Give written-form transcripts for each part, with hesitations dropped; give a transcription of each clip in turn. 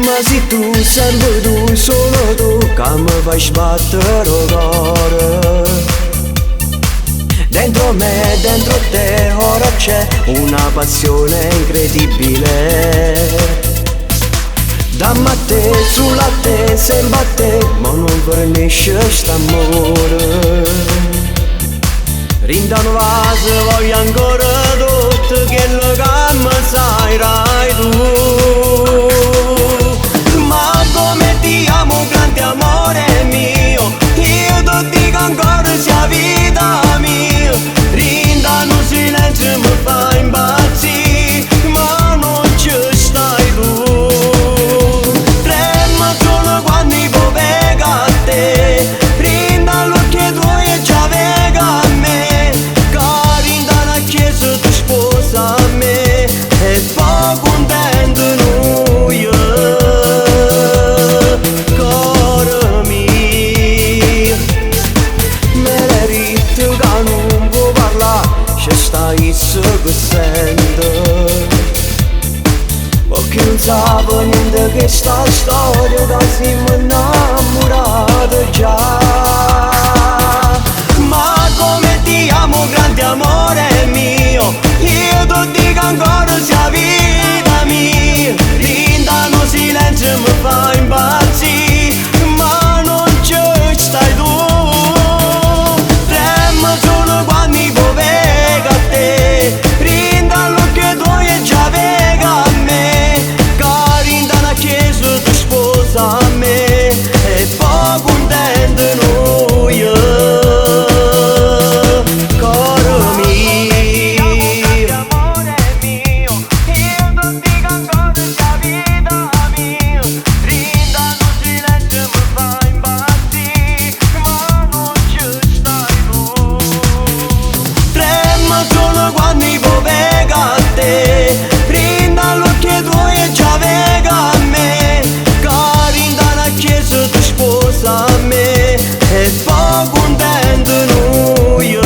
Ma se tu, sempre tu, solo tu, che mi fai sbattere il cuore. Dentro me, dentro te, ora c'è una passione incredibile. Dammi a te, sulla te, sembra a te, ma non fornisce st'amore. Rindano vase, voglio ancora tutto quello che mi sai tu. Ma come ti amo, grande amore mio, io ti dico ancora sia vita mia. Rindano silenzio mi fa impazzire, ma non ci stai tu. Trema solo quando io vengo a te, rinda l'occhio tuoi e già vengo a me. Carinda la chiesa ti sposa a me e fa contento noi. Caro mio, me l'hai detto che non può parlare, c'è stai su che sento. Ma che non sapevo niente che sta storia da siamo innamorati già. Ma come ti amo, grande amore mio, io ti dico ancora sia vita mia. Rindano silenzio mi fa impazzire, ma non ci stai tu. Trema solo quando io vengo a te, rinda l'occhio tuoi e già vengo a me. Carinda la chiesa ti sposa a me e fa contento noi. Caro mio, amore mio, io ti dico ancora sia vita mia. Rindano silenzio mi fa impazzire, ma non ci stai tu. Trema solo quando io vengo a te, rinda l'occhio tuoi e già vengo a me. Carinda la chiesa ti sposa a me e fa contento noi.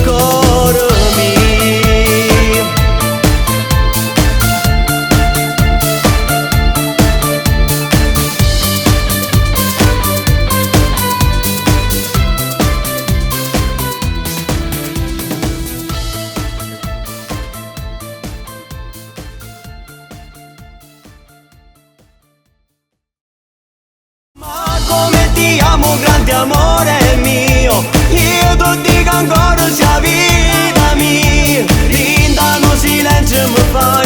Caro mio, ma come ti amo, grande amore mio, io ti dico ancora sia vita mia. Rindano silenzio mi fa